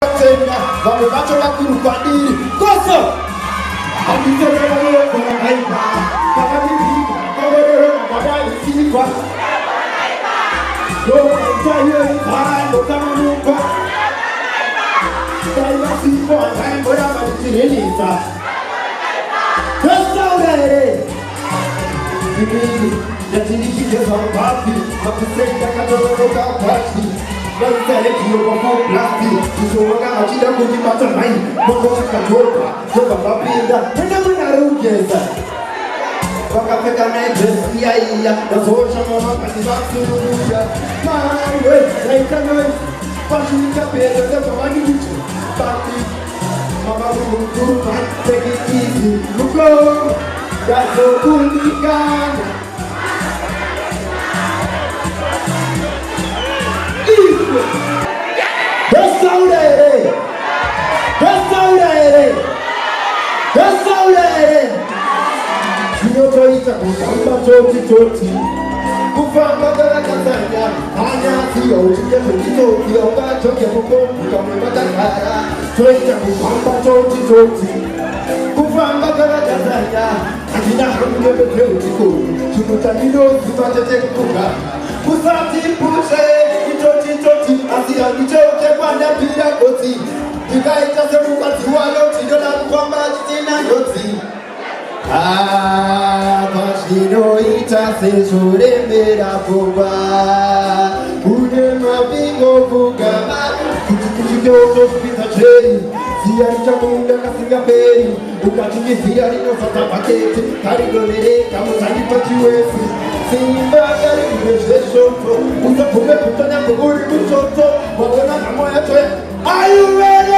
Wamebacho la kurukadiri koso Abitolele kuna haiba Kama bibi Kawele Kawada isifa Yo Jaye Kano kama nuka Kaya sifa Haimbo ya majirilisa Koso ule Bibi Yatilishi kesa wapapi Makusenda katolo kapati Wanzele kiyo kwa plati Usowaga achida kujipata nai Moko katoka Soka mapinda Tena mwana rugeza Wakafeka negresi ya iya Nazosha mama kanisa suruja Mawe Naita noi Pashika pesa Zepa wani uchu Pati Mama ruguru Take it easy Luko Yaso kulikana Ita kufamba choti kufamba kala Tanzania hanya sio uje mtito kionga choke mkono kama matakara ita kufamba choti kufamba kala Tanzania akina hamwe beteo tiko tukutanino tupate kufunga kusati puse choti asia nichoke kwanda pia koti ikaita semu katiwalo tidola kwamba jina yoti Bashino ita se sore mera boba Une mabingo bugama Kuchikyo pita cheri Siya chamunda kasinga peri Ukachingi siya rino sata paketi Karidonere kamusani pachiwesi Simba gari uweze shoto Usa pume putanya kuguri kuchoto Wagona kamoya choe Are you ready?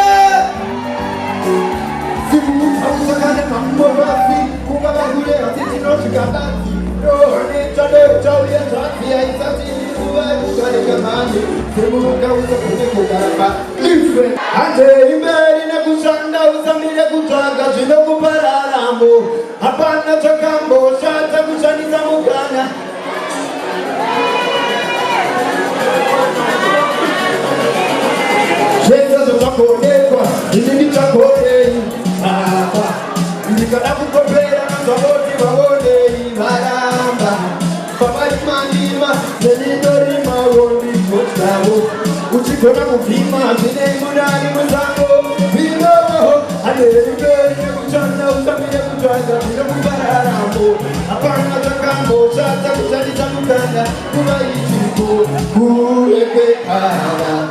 Simu usa kane mambo basi Kuka bagule atiti no shikabati Rohani chade chawye chati Aisati uwa kukare kamani Simu usa kune kukarapa Life Ante imeri na kushanda Usamire kutaka Chino kupararambo Hapana chakambo Shata kushaniza mugana Sheza zotakonekwa Nini chakonei Nikana kukopera Saboti wawonei Maramba Babali manima Nenidori mawondi Mostavo Uchikona kufima Zine munani muzango Vino Adeliberi Kuchanda Usamire kutwanga Vino kupararambo Apana chakambo Shata kuchanisa mukanda Kuwa ichiku Kuweke kala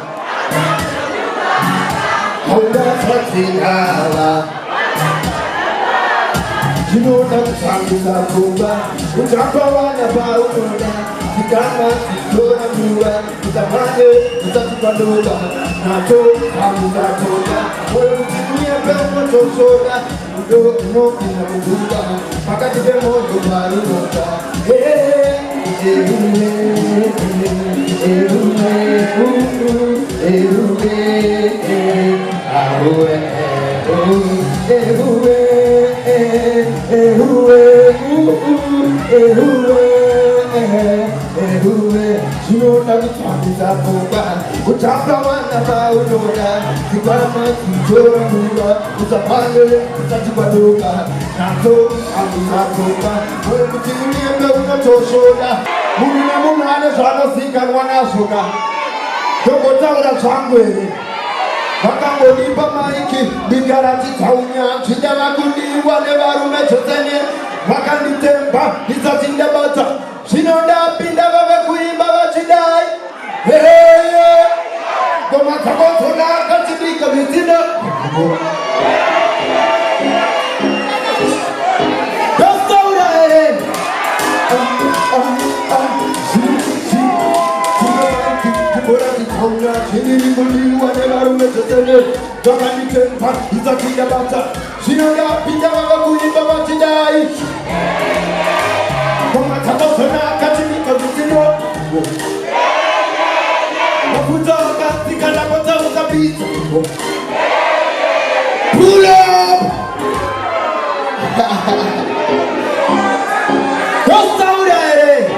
Hauda satinala Jinona kusanguza kumba Uchapa wana paunoda Kikama sitora mura Kutamane kutatupadoda Nato hamuza toda Wewe mtinuye pema tosoda Udo unoki na mbuda Makati demo yubari nota Jinona kusanguza kumba Uchapa wana paunoda Kikama sitora mura Kutamane kutatupadoda Nato hamuza toda Wewe mtinuye pema tosoda Muna munane sana sika wanasuka Joko taura sangwe Wakambo nipa maiki Bikarati taunya Chidama kundi wale warume chotene Wakanitemba Nizatinda bata Shinonda pinda wawe kuimba wachidai Hey Goma tabotona Kachibika vitina Chini mbuli wane warume chetene Wakani tempa Izakinda bata Shinonda pinda wawa kuimba wachidai Koma tabotona Kachibika vitina Wafuta wakatika na kota ukapita Pull up Costa Urere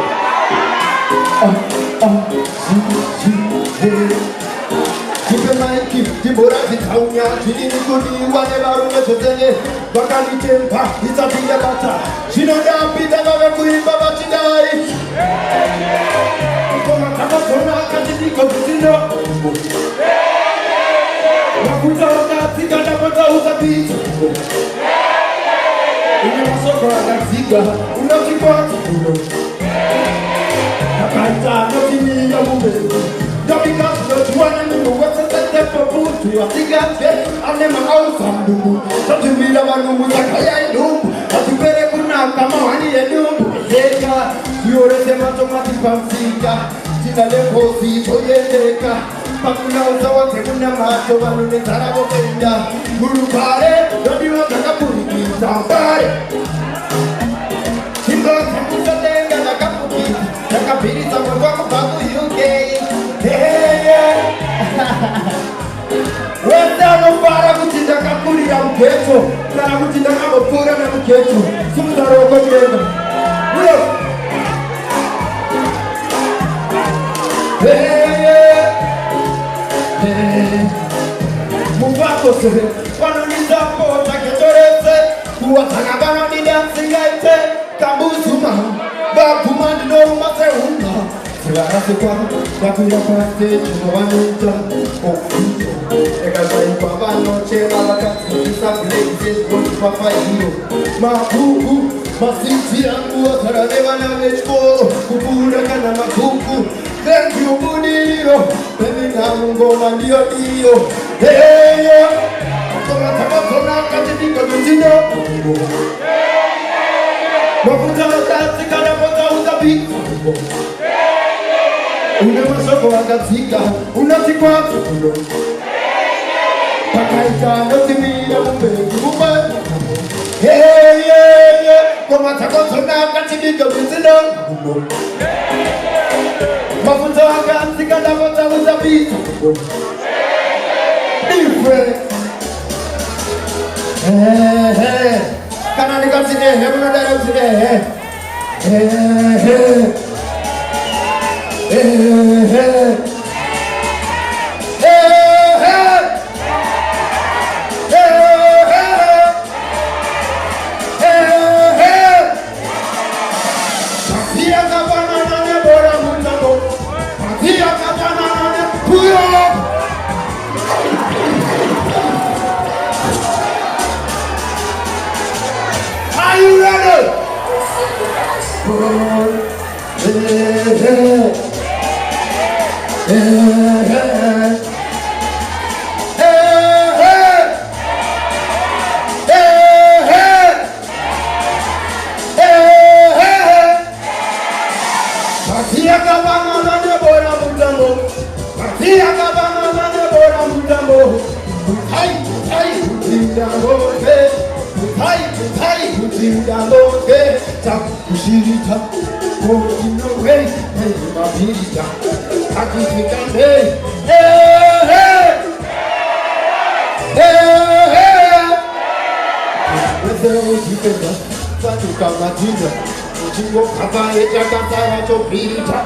Keep it like Dimora zitaunya Chini nikuni wane barume chotenge Wakali tempa Isatinga bata Shinoda pita gaga kuimba bachidai Koma kama sona katini kotino Wakuta wakati kada kota usapita Unyamasoko wakatiga Unakipata Nakaita notimi ya mumegu Dabika tuwana nungu Wetsetete poputu Watigate Anema au sambugu Tatumila wanungu Zakaya idumbu Atupere kuna kama wani edumbu Heka Yore sema tomati pamsika Tina lepo si toyeteka Pakuna usawa sekuna macho Wanune tarabo kenda Murupare Yodi wataka puriki Zambare Kimbo sakusa tenga Nakapuki Nakapiri sama wako babu yuke Wendano para kutinda kapuri ya mkecho Kana kutinda kapura na mkecho Sumuta roko mkenda Mufako se Wano nizapo taketorese Kuwatanga bano ni dansingaite Kambusuma Bakumandi no umase unga Selara se kwano Bakura paste Chuma wanuja Ega zai kwa bano Chema wakati Kisa blazes Won't papa hiro Makuku Masiti yangu Wataradewa na mechko Kupura kana makuku Thank you Buniro Baby na ngoma ndio dio Hey Koma tama kona Katika kutino Wakuta wakati Kana pota utabi Unamasoko wakatika Unatikwatu Pakaita Notimira Mbegu Hey Koma tama kona Katika kutino Mafuta wakati Kana pota utabi Different Kana nikasine Muna dara usine Patia kabana nane bora mutabo Patia kabana nane puyo Are you ready? Patia kabana nane bora mutambo Patia kabana nane bora mutambo Hai mutambo Hai mutambo Takushirita Kotino way Hey mapirita Takifikande Wese ojipenda Satuka matinda Ujingo kaba eja kantara cho pirita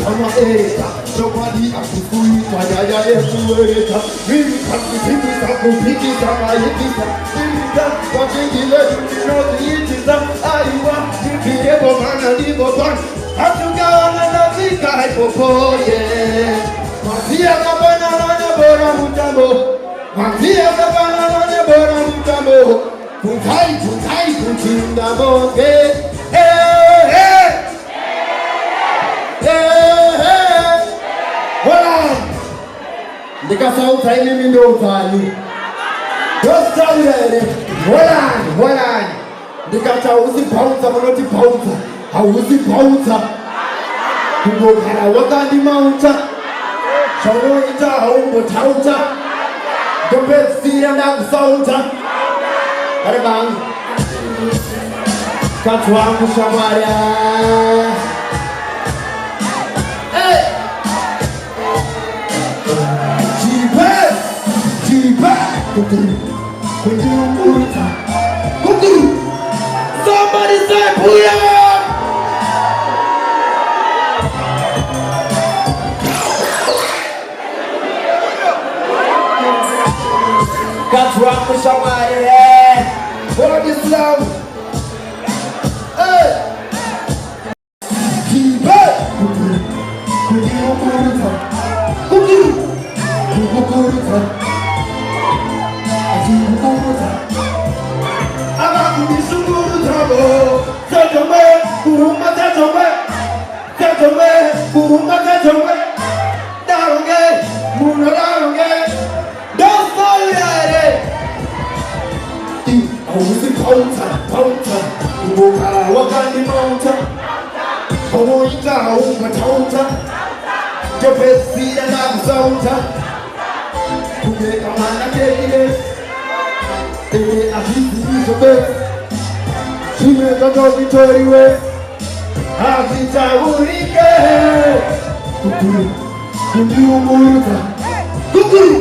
Kama eta Chokali akukuita Yaya yesu eta Pirita kupikita Kupikita mayekita Pirita Wajingile Juninozi itiza Aiwa Kipirebo mana libo ban Atugawana na vika haipopoye Mafia kabana nane bora mutambo Mafia kabana nane bora mutambo Tutai kutinda moke Wala Ndika sauta ili mindo utani Dosta ulele Wala Ndika cha uzi pauta Manoti pauta Hauzi pauta Kugokara wakani mauta Shono ita haumbo tauta Gope sira na kusauta Karibang Katuangu shamara Somebody say Booyah! Katuamsha wale Hold this love. Hey. Kibe. Kukuruta. Kukuruta. Kukuruta. Abakuruta. Tatome. Kuruma tatome. Tatome. Kuruma tatome. Daronge. Muna daronge. Don't fall yet. I was in Ponta, Uboka, Wakandi Mountain, Pomoita, Umatonta, Jopesi and Abzonta, Ubekamana Kekine, Elizabeth, she made a dog Victoria way, Azita Urike, Kukuru, Kukuru,